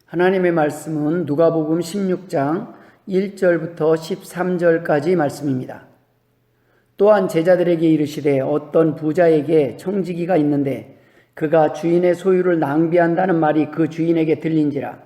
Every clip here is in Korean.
하나님의 말씀은 누가복음 16장 1절부터 13절까지 말씀입니다. 또한 제자들에게 이르시되 어떤 부자에게 청지기가 있는데 그가 주인의 소유를 낭비한다는 말이 그 주인에게 들린지라.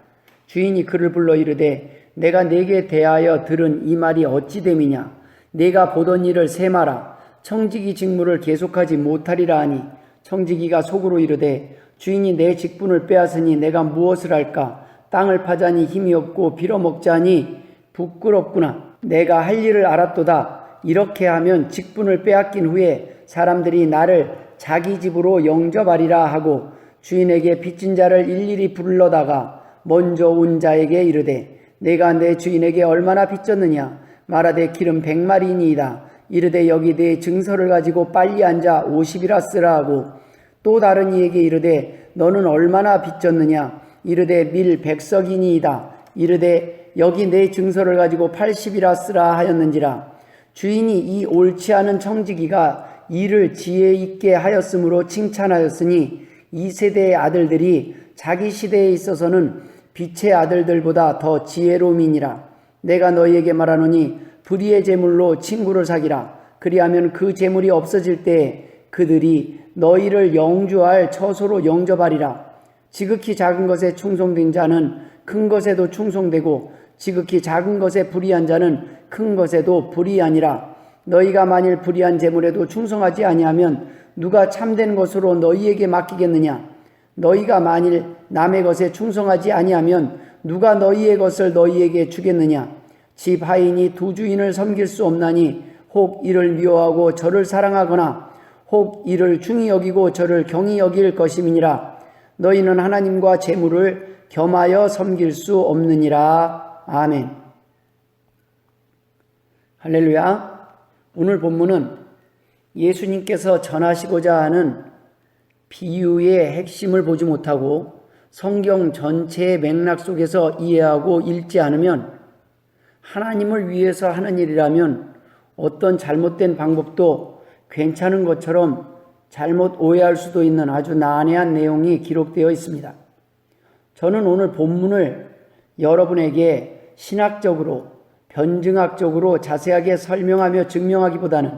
주인이 그를 불러 이르되 내가 네게 대하여 들은 이 말이 어찌 됨이냐. 네가 보던 일을 세마라. 청지기 직무를 계속하지 못하리라 하니 청지기가 속으로 이르되 주인이 내 직분을 빼앗으니 내가 무엇을 할까. 땅을 파자니 힘이 없고 빌어먹자니 부끄럽구나. 내가 할 일을 알았도다. 이렇게 하면 직분을 빼앗긴 후에 사람들이 나를 자기 집으로 영접하리라 하고 주인에게 빚진 자를 일일이 불러다가 먼저 온 자에게 이르되 내가 내 주인에게 얼마나 빚졌느냐. 말하되 기름 100마리니이다. 이르되 여기 내 증서를 가지고 빨리 앉아 50이라 쓰라 하고 또 다른 이에게 이르되 너는 얼마나 빚졌느냐. 이르되 밀 100석이니이다. 이르되 여기 내 증서를 가지고 80이라 쓰라 하였는지라. 주인이 이 옳지 않은 청지기가 일을 지혜 있게 하였으므로 칭찬하였으니 이 세대의 아들들이 자기 시대에 있어서는 빛의 아들들보다 더 지혜로움이니라. 내가 너희에게 말하노니 불의의 재물로 친구를 사기라. 그리하면 그 재물이 없어질 때에 그들이 너희를 영주할 처소로 영접하리라. 지극히 작은 것에 충성된 자는 큰 것에도 충성되고 지극히 작은 것에 불의한 자는 큰 것에도 불의하니라. 너희가 만일 불의한 재물에도 충성하지 아니하면 누가 참된 것으로 너희에게 맡기겠느냐. 너희가 만일 남의 것에 충성하지 아니하면 누가 너희의 것을 너희에게 주겠느냐. 집 하인이 두 주인을 섬길 수 없나니 혹 이를 미워하고 저를 사랑하거나 혹 이를 중히 여기고 저를 경히 여길 것임이니라. 너희는 하나님과 재물을 겸하여 섬길 수 없느니라. 아멘. 할렐루야. 오늘 본문은 예수님께서 전하시고자 하는 비유의 핵심을 보지 못하고 성경 전체의 맥락 속에서 이해하고 읽지 않으면 하나님을 위해서 하는 일이라면 어떤 잘못된 방법도 괜찮은 것처럼 잘못 오해할 수도 있는 아주 난해한 내용이 기록되어 있습니다. 저는 오늘 본문을 여러분에게 신학적으로, 변증학적으로 자세하게 설명하며 증명하기보다는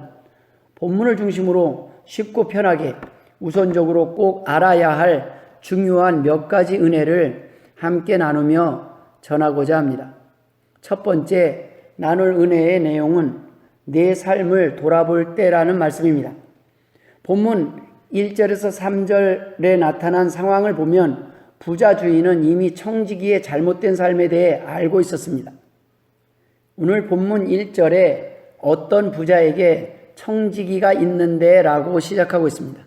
본문을 중심으로 쉽고 편하게 우선적으로 꼭 알아야 할 중요한 몇 가지 은혜를 함께 나누며 전하고자 합니다. 첫 번째 나눌 은혜의 내용은 내 삶을 돌아볼 때라는 말씀입니다. 본문 1절에서 3절에 나타난 상황을 보면 부자 주인은 이미 청지기의 잘못된 삶에 대해 알고 있었습니다. 오늘 본문 1절에 어떤 부자에게 청지기가 있는데 라고 시작하고 있습니다.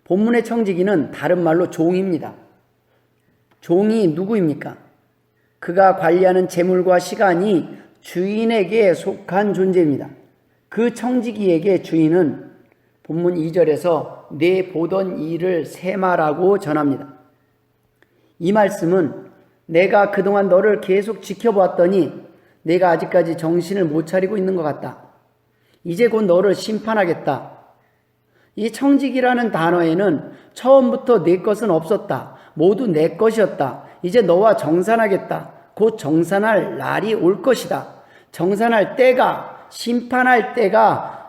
본문의 청지기는 다른 말로 종입니다. 종이 누구입니까? 그가 관리하는 재물과 시간이 주인에게 속한 존재입니다. 그 청지기에게 주인은 본문 2절에서 내 보던 일을 세마라고 전합니다. 이 말씀은 내가 그동안 너를 계속 지켜보았더니 내가 아직까지 정신을 못 차리고 있는 것 같다. 이제 곧 너를 심판하겠다. 이 청지기라는 단어에는 처음부터 내 것은 없었다. 모두 내 것이었다. 이제 너와 정산하겠다. 곧 정산할 날이 올 것이다. 정산할 때가, 심판할 때가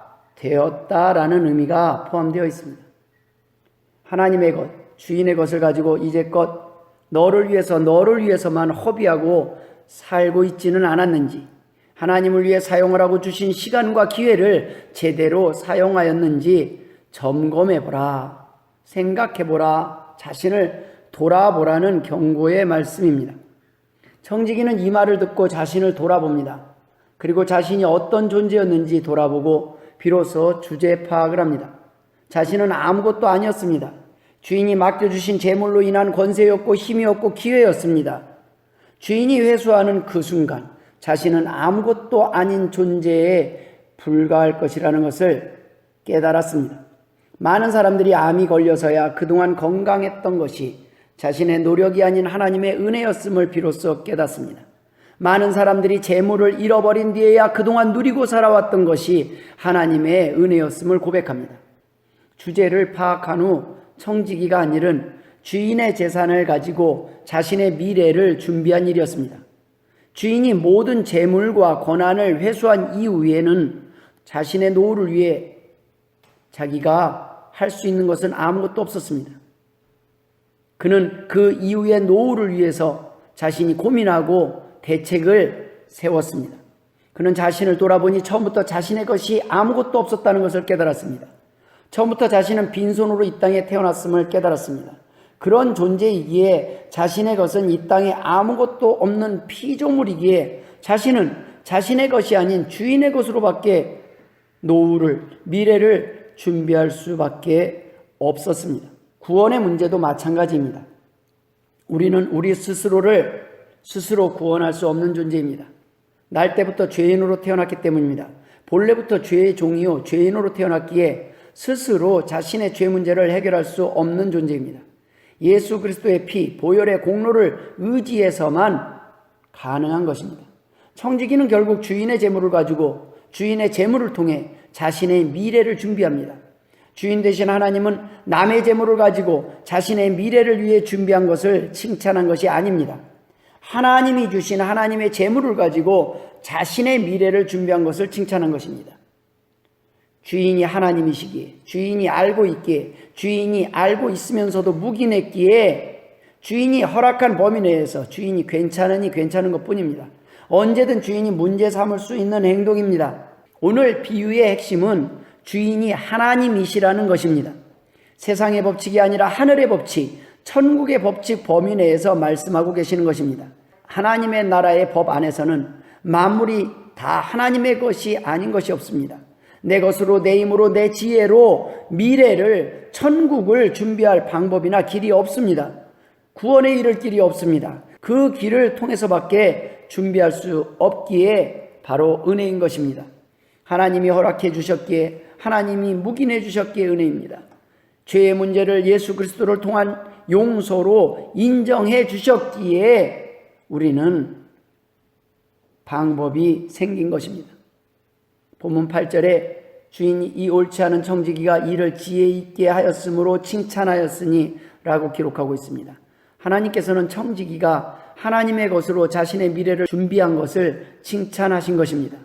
되었다라는 의미가 포함되어 있습니다. 하나님의 것, 주인의 것을 가지고 이제껏 너를 위해서만 허비하고 살고 있지는 않았는지, 하나님을 위해 사용하라고 주신 시간과 기회를 제대로 사용하였는지 점검해보라, 생각해보라, 자신을 돌아보라는 경고의 말씀입니다. 청지기는 이 말을 듣고 자신을 돌아봅니다. 그리고 자신이 어떤 존재였는지 돌아보고 비로소 주제 파악을 합니다. 자신은 아무것도 아니었습니다. 주인이 맡겨주신 재물로 인한 권세였고 힘이었고 기회였습니다. 주인이 회수하는 그 순간 자신은 아무것도 아닌 존재에 불과할 것이라는 것을 깨달았습니다. 많은 사람들이 암이 걸려서야 그동안 건강했던 것이 자신의 노력이 아닌 하나님의 은혜였음을 비로소 깨닫습니다. 많은 사람들이 재물을 잃어버린 뒤에야 그동안 누리고 살아왔던 것이 하나님의 은혜였음을 고백합니다. 주제를 파악한 후 청지기가 한 일은 주인의 재산을 가지고 자신의 미래를 준비한 일이었습니다. 주인이 모든 재물과 권한을 회수한 이후에는 자신의 노후를 위해 자기가 할 수 있는 것은 아무것도 없었습니다. 그는 그 이후의 노후를 위해서 자신이 고민하고 대책을 세웠습니다. 그는 자신을 돌아보니 처음부터 자신의 것이 아무것도 없었다는 것을 깨달았습니다. 처음부터 자신은 빈손으로 이 땅에 태어났음을 깨달았습니다. 그런 존재이기에 자신의 것은 이 땅에 아무것도 없는 피조물이기에 자신은 자신의 것이 아닌 주인의 것으로밖에 노후를, 미래를 준비할 수밖에 없었습니다. 구원의 문제도 마찬가지입니다. 우리는 우리 스스로를 스스로 구원할 수 없는 존재입니다. 날 때부터 죄인으로 태어났기 때문입니다. 본래부터 죄의 종이요 죄인으로 태어났기에 스스로 자신의 죄 문제를 해결할 수 없는 존재입니다. 예수 그리스도의 피, 보혈의 공로를 의지해서만 가능한 것입니다. 청지기는 결국 주인의 재물을 가지고 주인의 재물을 통해 자신의 미래를 준비합니다. 주인 되신 하나님은 남의 재물을 가지고 자신의 미래를 위해 준비한 것을 칭찬한 것이 아닙니다. 하나님이 주신 하나님의 재물을 가지고 자신의 미래를 준비한 것을 칭찬한 것입니다. 주인이 하나님이시기에, 주인이 알고 있기에, 주인이 알고 있으면서도 묵인했기에 주인이 허락한 범위 내에서 주인이 괜찮으니 괜찮은 것뿐입니다. 언제든 주인이 문제 삼을 수 있는 행동입니다. 오늘 비유의 핵심은 주인이 하나님이시라는 것입니다. 세상의 법칙이 아니라 하늘의 법칙, 천국의 법칙 범위 내에서 말씀하고 계시는 것입니다. 하나님의 나라의 법 안에서는 만물이 다 하나님의 것이 아닌 것이 없습니다. 내 것으로, 내 힘으로, 내 지혜로 미래를, 천국을 준비할 방법이나 길이 없습니다. 구원에 이를 길이 없습니다. 그 길을 통해서밖에 준비할 수 없기에 바로 은혜인 것입니다. 하나님이 허락해 주셨기에, 하나님이 묵인해 주셨기에 은혜입니다. 죄의 문제를 예수 그리스도를 통한 용서로 인정해 주셨기에 우리는 방법이 생긴 것입니다. 본문 8절에 주인이 이 옳지 않은 청지기가 이를 지혜 있게 하였으므로 칭찬하였으니 라고 기록하고 있습니다. 하나님께서는 청지기가 하나님의 것으로 자신의 미래를 준비한 것을 칭찬하신 것입니다.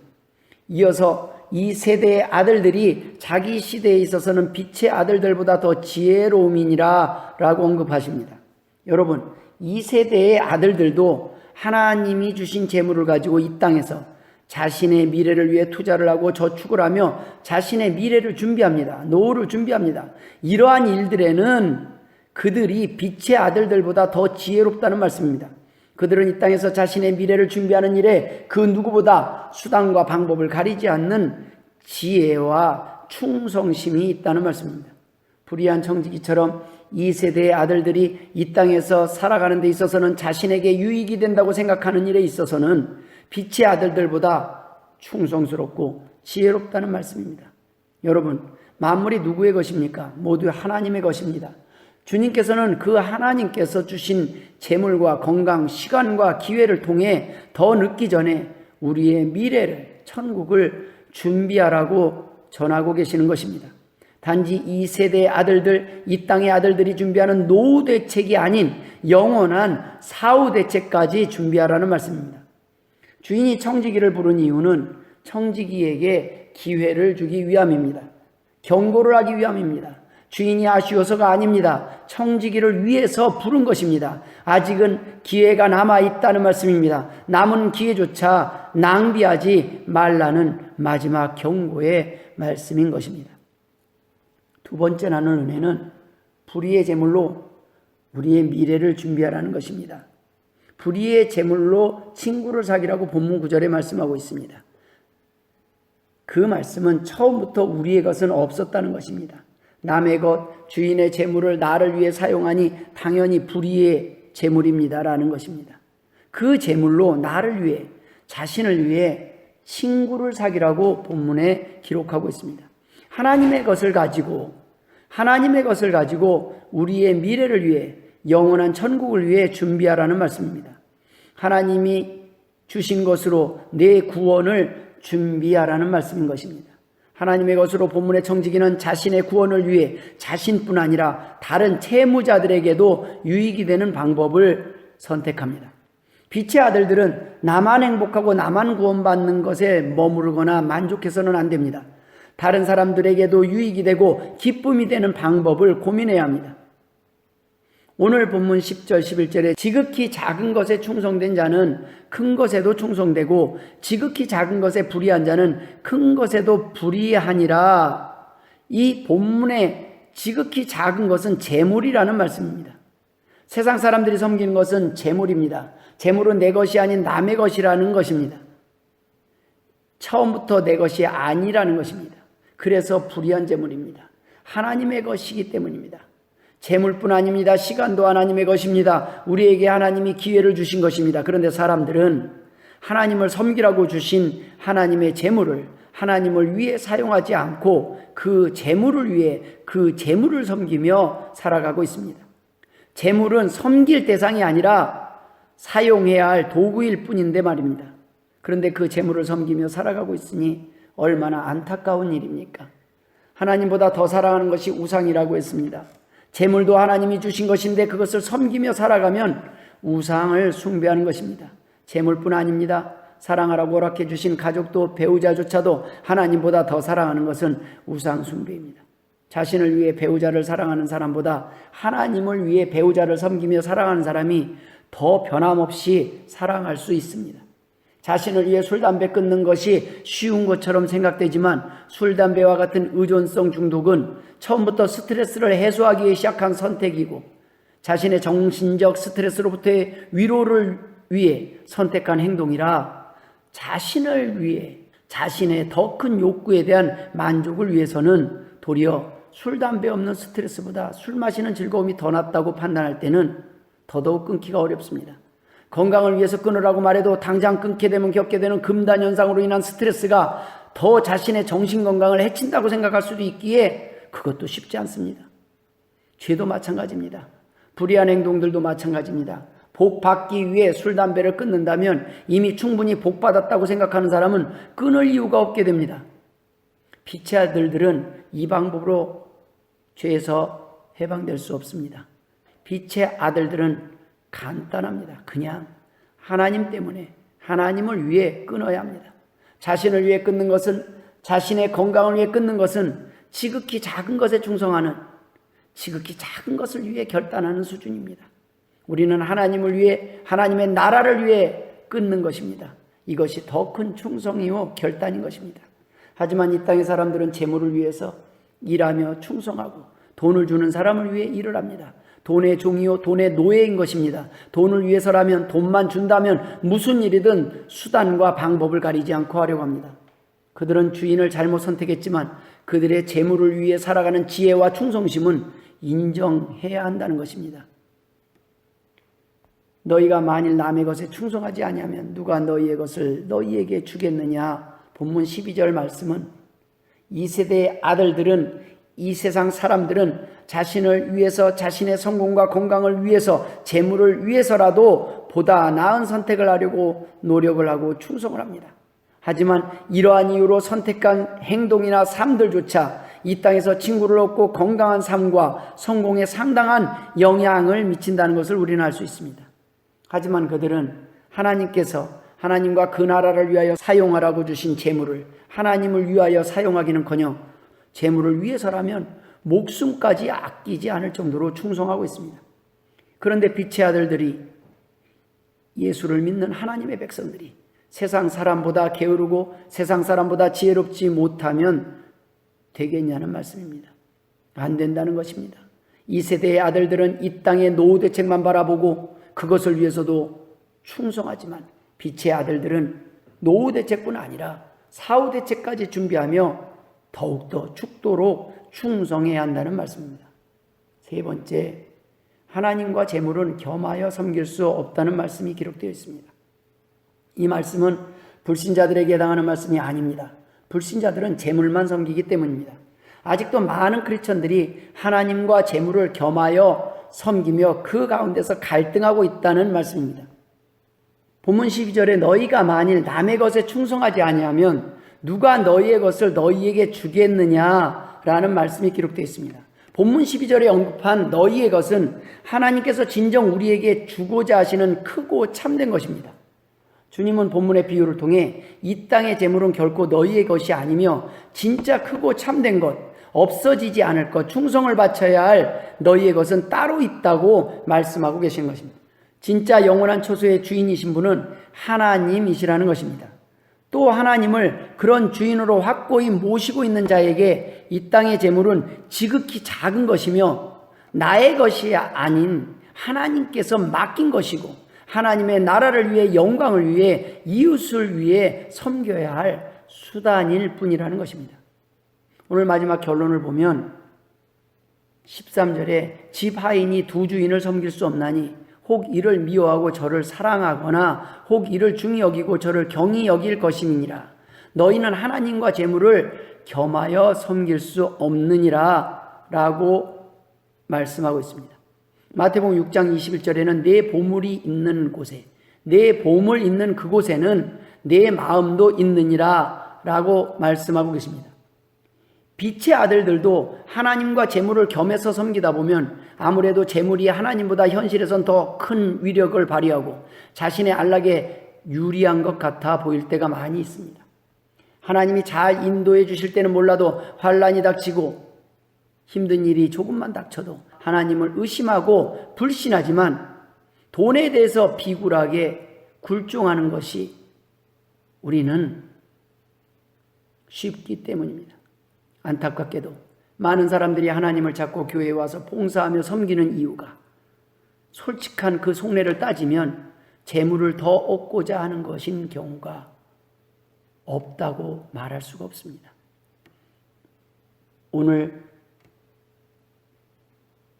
이어서 이 세대의 아들들이 자기 시대에 있어서는 빛의 아들들보다 더 지혜로움이니라 라고 언급하십니다. 여러분, 이 세대의 아들들도 하나님이 주신 재물을 가지고 이 땅에서 자신의 미래를 위해 투자를 하고 저축을 하며 자신의 미래를 준비합니다. 노후를 준비합니다. 이러한 일들에는 그들이 빛의 아들들보다 더 지혜롭다는 말씀입니다. 그들은 이 땅에서 자신의 미래를 준비하는 일에 그 누구보다 수단과 방법을 가리지 않는 지혜와 충성심이 있다는 말씀입니다. 불의한 청지기처럼 이 세대의 아들들이 이 땅에서 살아가는 데 있어서는 자신에게 유익이 된다고 생각하는 일에 있어서는 빛의 아들들보다 충성스럽고 지혜롭다는 말씀입니다. 여러분, 만물이 누구의 것입니까? 모두 하나님의 것입니다. 주님께서는 그 하나님께서 주신 재물과 건강, 시간과 기회를 통해 더 늦기 전에 우리의 미래를, 천국을 준비하라고 전하고 계시는 것입니다. 단지 이 세대의 아들들, 이 땅의 아들들이 준비하는 노후 대책이 아닌 영원한 사후 대책까지 준비하라는 말씀입니다. 주인이 청지기를 부른 이유는 청지기에게 기회를 주기 위함입니다. 경고를 하기 위함입니다. 주인이 아쉬워서가 아닙니다. 청지기를 위해서 부른 것입니다. 아직은 기회가 남아있다는 말씀입니다. 남은 기회조차 낭비하지 말라는 마지막 경고의 말씀인 것입니다. 두 번째 나눌 은혜는 불의의 제물로 우리의 미래를 준비하라는 것입니다. 불의의 제물로 친구를 사귀라고 본문 9절에 말씀하고 있습니다. 그 말씀은 처음부터 우리의 것은 없었다는 것입니다. 남의 것, 주인의 재물을 나를 위해 사용하니 당연히 불의의 재물입니다라는 것입니다. 그 재물로 나를 위해, 자신을 위해 친구를 사귀라고 본문에 기록하고 있습니다. 하나님의 것을 가지고 우리의 미래를 위해, 영원한 천국을 위해 준비하라는 말씀입니다. 하나님이 주신 것으로 내 구원을 준비하라는 말씀인 것입니다. 하나님의 것으로 본문의 청지기는 자신의 구원을 위해 자신뿐 아니라 다른 채무자들에게도 유익이 되는 방법을 선택합니다. 빛의 아들들은 나만 행복하고 나만 구원받는 것에 머무르거나 만족해서는 안 됩니다. 다른 사람들에게도 유익이 되고 기쁨이 되는 방법을 고민해야 합니다. 오늘 본문 10절 11절에 지극히 작은 것에 충성된 자는 큰 것에도 충성되고 지극히 작은 것에 불의한 자는 큰 것에도 불의하니라. 이 본문의 지극히 작은 것은 재물이라는 말씀입니다. 세상 사람들이 섬기는 것은 재물입니다. 재물은 내 것이 아닌 남의 것이라는 것입니다. 처음부터 내 것이 아니라는 것입니다. 그래서 불의한 재물입니다. 하나님의 것이기 때문입니다. 재물뿐 아닙니다. 시간도 하나님의 것입니다. 우리에게 하나님이 기회를 주신 것입니다. 그런데 사람들은 하나님을 섬기라고 주신 하나님의 재물을 하나님을 위해 사용하지 않고 그 재물을 위해 그 재물을 섬기며 살아가고 있습니다. 재물은 섬길 대상이 아니라 사용해야 할 도구일 뿐인데 말입니다. 그런데 그 재물을 섬기며 살아가고 있으니 얼마나 안타까운 일입니까? 하나님보다 더 사랑하는 것이 우상이라고 했습니다. 재물도 하나님이 주신 것인데 그것을 섬기며 살아가면 우상을 숭배하는 것입니다. 재물뿐 아닙니다. 사랑하라고 허락해 주신 가족도 배우자조차도 하나님보다 더 사랑하는 것은 우상 숭배입니다. 자신을 위해 배우자를 사랑하는 사람보다 하나님을 위해 배우자를 섬기며 사랑하는 사람이 더 변함없이 사랑할 수 있습니다. 자신을 위해 술, 담배 끊는 것이 쉬운 것처럼 생각되지만 술, 담배와 같은 의존성 중독은 처음부터 스트레스를 해소하기 위해 시작한 선택이고 자신의 정신적 스트레스로부터의 위로를 위해 선택한 행동이라 자신을 위해 자신의 더 큰 욕구에 대한 만족을 위해서는 도리어 술, 담배 없는 스트레스보다 술 마시는 즐거움이 더 낫다고 판단할 때는 더더욱 끊기가 어렵습니다. 건강을 위해서 끊으라고 말해도 당장 끊게 되면 겪게 되는 금단 현상으로 인한 스트레스가 더 자신의 정신건강을 해친다고 생각할 수도 있기에 그것도 쉽지 않습니다. 죄도 마찬가지입니다. 불의한 행동들도 마찬가지입니다. 복 받기 위해 술, 담배를 끊는다면 이미 충분히 복 받았다고 생각하는 사람은 끊을 이유가 없게 됩니다. 빛의 아들들은 이 방법으로 죄에서 해방될 수 없습니다. 빛의 아들들은 간단합니다. 그냥 하나님 때문에 하나님을 위해 끊어야 합니다. 자신을 위해 끊는 것은 자신의 건강을 위해 끊는 것은 지극히 작은 것에 충성하는 지극히 작은 것을 위해 결단하는 수준입니다. 우리는 하나님을 위해 하나님의 나라를 위해 끊는 것입니다. 이것이 더 큰 충성이요 결단인 것입니다. 하지만 이 땅의 사람들은 재물을 위해서 일하며 충성하고 돈을 주는 사람을 위해 일을 합니다. 돈의 종이요 돈의 노예인 것입니다. 돈을 위해서라면 돈만 준다면 무슨 일이든 수단과 방법을 가리지 않고 하려고 합니다. 그들은 주인을 잘못 선택했지만 그들의 재물을 위해 살아가는 지혜와 충성심은 인정해야 한다는 것입니다. 너희가 만일 남의 것에 충성하지 아니하면 누가 너희의 것을 너희에게 주겠느냐. 본문 12절 말씀은 이 세대의 아들들은 이 세상 사람들은 자신을 위해서 자신의 성공과 건강을 위해서 재물을 위해서라도 보다 나은 선택을 하려고 노력을 하고 충성을 합니다. 하지만 이러한 이유로 선택한 행동이나 삶들조차 이 땅에서 친구를 얻고 건강한 삶과 성공에 상당한 영향을 미친다는 것을 우리는 알 수 있습니다. 하지만 그들은 하나님께서 하나님과 그 나라를 위하여 사용하라고 주신 재물을 하나님을 위하여 사용하기는커녕 재물을 위해서라면 목숨까지 아끼지 않을 정도로 충성하고 있습니다. 그런데 빛의 아들들이 예수를 믿는 하나님의 백성들이 세상 사람보다 게으르고 세상 사람보다 지혜롭지 못하면 되겠냐는 말씀입니다. 안 된다는 것입니다. 이 세대의 아들들은 이 땅의 노후 대책만 바라보고 그것을 위해서도 충성하지만 빛의 아들들은 노후 대책뿐 아니라 사후 대책까지 준비하며 더욱더 죽도록 충성해야 한다는 말씀입니다. 세 번째, 하나님과 재물은 겸하여 섬길 수 없다는 말씀이 기록되어 있습니다. 이 말씀은 불신자들에게 해당하는 말씀이 아닙니다. 불신자들은 재물만 섬기기 때문입니다. 아직도 많은 크리스천들이 하나님과 재물을 겸하여 섬기며 그 가운데서 갈등하고 있다는 말씀입니다. 본문 12절에 너희가 만일 남의 것에 충성하지 아니하면 누가 너희의 것을 너희에게 주겠느냐라는 말씀이 기록되어 있습니다. 본문 12절에 언급한 너희의 것은 하나님께서 진정 우리에게 주고자 하시는 크고 참된 것입니다. 주님은 본문의 비유를 통해 이 땅의 재물은 결코 너희의 것이 아니며 진짜 크고 참된 것, 없어지지 않을 것, 충성을 바쳐야 할 너희의 것은 따로 있다고 말씀하고 계시는 것입니다. 진짜 영원한 처소의 주인이신 분은 하나님이시라는 것입니다. 또 하나님을 그런 주인으로 확고히 모시고 있는 자에게 이 땅의 재물은 지극히 작은 것이며 나의 것이 아닌 하나님께서 맡긴 것이고 하나님의 나라를 위해 영광을 위해 이웃을 위해 섬겨야 할 수단일 뿐이라는 것입니다. 오늘 마지막 결론을 보면 13절에 집 하인이 두 주인을 섬길 수 없나니 혹 이를 미워하고 저를 사랑하거나 혹 이를 중히 여기고 저를 경히 여길 것임이니라. 너희는 하나님과 재물을 겸하여 섬길 수 없느니라 라고 말씀하고 있습니다. 마태복음 6장 21절에는 내 보물이 있는 곳에, 내 보물 있는 그곳에는 내 마음도 있느니라 라고 말씀하고 계십니다. 빛의 아들들도 하나님과 재물을 겸해서 섬기다 보면 아무래도 재물이 하나님보다 현실에선 더 큰 위력을 발휘하고 자신의 안락에 유리한 것 같아 보일 때가 많이 있습니다. 하나님이 잘 인도해 주실 때는 몰라도 환난이 닥치고 힘든 일이 조금만 닥쳐도 하나님을 의심하고 불신하지만 돈에 대해서 비굴하게 굴종하는 것이 우리는 쉽기 때문입니다. 안타깝게도 많은 사람들이 하나님을 찾고 교회에 와서 봉사하며 섬기는 이유가 솔직한 그 속내를 따지면 재물을 더 얻고자 하는 것인 경우가 없다고 말할 수가 없습니다. 오늘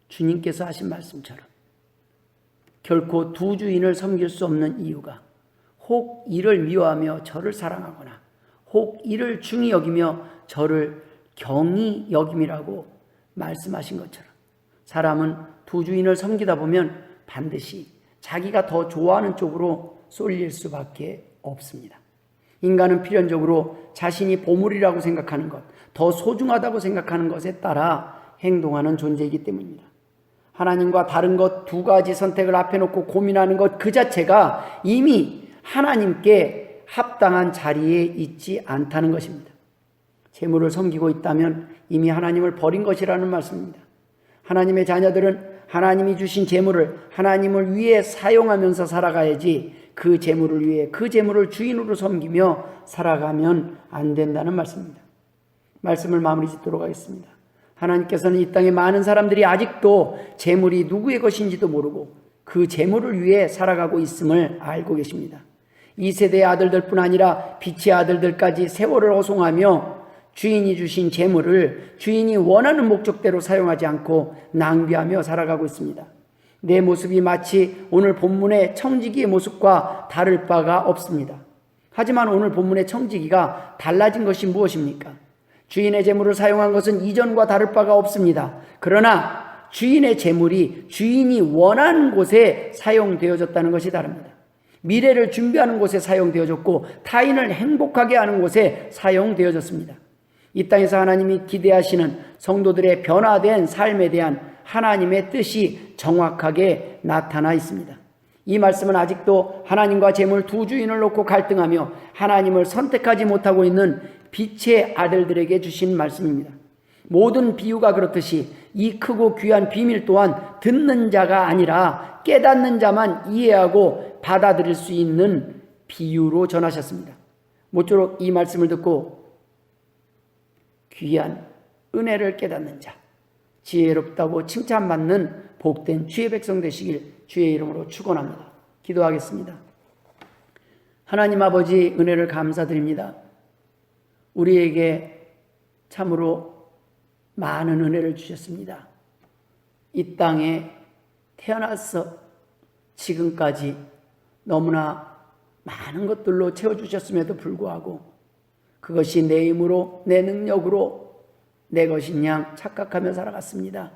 주님께서 하신 말씀처럼 결코 두 주인을 섬길 수 없는 이유가 혹 이를 미워하며 저를 사랑하거나 혹 이를 중히 여기며 저를 경히 여김이라고 말씀하신 것처럼 사람은 두 주인을 섬기다 보면 반드시 자기가 더 좋아하는 쪽으로 쏠릴 수밖에 없습니다. 인간은 필연적으로 자신이 보물이라고 생각하는 것, 더 소중하다고 생각하는 것에 따라 행동하는 존재이기 때문입니다. 하나님과 다른 것 두 가지 선택을 앞에 놓고 고민하는 것 그 자체가 이미 하나님께 합당한 자리에 있지 않다는 것입니다. 재물을 섬기고 있다면 이미 하나님을 버린 것이라는 말씀입니다. 하나님의 자녀들은 하나님이 주신 재물을 하나님을 위해 사용하면서 살아가야지 그 재물을 위해 그 재물을 주인으로 섬기며 살아가면 안 된다는 말씀입니다. 말씀을 마무리 짓도록 하겠습니다. 하나님께서는 이 땅에 많은 사람들이 아직도 재물이 누구의 것인지도 모르고 그 재물을 위해 살아가고 있음을 알고 계십니다. 이 세대의 아들들뿐 아니라 빛의 아들들까지 세월을 허송하며 주인이 주신 재물을 주인이 원하는 목적대로 사용하지 않고 낭비하며 살아가고 있습니다. 내 모습이 마치 오늘 본문의 청지기의 모습과 다를 바가 없습니다. 하지만 오늘 본문의 청지기가 달라진 것이 무엇입니까? 주인의 재물을 사용한 것은 이전과 다를 바가 없습니다. 그러나 주인의 재물이 주인이 원하는 곳에 사용되어졌다는 것이 다릅니다. 미래를 준비하는 곳에 사용되어졌고 타인을 행복하게 하는 곳에 사용되어졌습니다. 이 땅에서 하나님이 기대하시는 성도들의 변화된 삶에 대한 하나님의 뜻이 정확하게 나타나 있습니다. 이 말씀은 아직도 하나님과 재물 두 주인을 놓고 갈등하며 하나님을 선택하지 못하고 있는 빛의 아들들에게 주신 말씀입니다. 모든 비유가 그렇듯이 이 크고 귀한 비밀 또한 듣는 자가 아니라 깨닫는 자만 이해하고 받아들일 수 있는 비유로 전하셨습니다. 모쪼록 이 말씀을 듣고 귀한 은혜를 깨닫는 자, 지혜롭다고 칭찬받는 복된 주의 백성 되시길 주의 이름으로 축원합니다. 기도하겠습니다. 하나님 아버지 은혜를 감사드립니다. 우리에게 참으로 많은 은혜를 주셨습니다. 이 땅에 태어나서 지금까지 너무나 많은 것들로 채워주셨음에도 불구하고 그것이 내 힘으로 내 능력으로 내 것인 양 착각하며 살아갔습니다.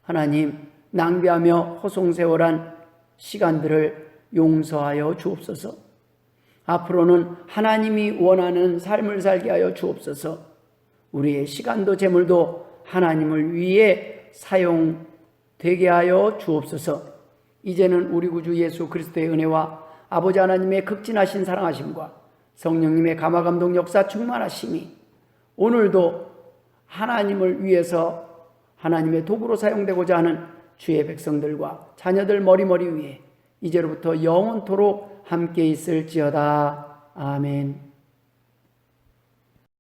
하나님, 낭비하며 허송세월한 시간들을 용서하여 주옵소서. 앞으로는 하나님이 원하는 삶을 살게 하여 주옵소서. 우리의 시간도 재물도 하나님을 위해 사용되게 하여 주옵소서. 이제는 우리 구주 예수 그리스도의 은혜와 아버지 하나님의 극진하신 사랑하심과 성령님의 감화감동 역사 충만하심이 오늘도 하나님을 위해서 하나님의 도구로 사용되고자 하는 주의 백성들과 자녀들 머리머리 위에 이제로부터 영원토록 함께 있을지어다. 아멘.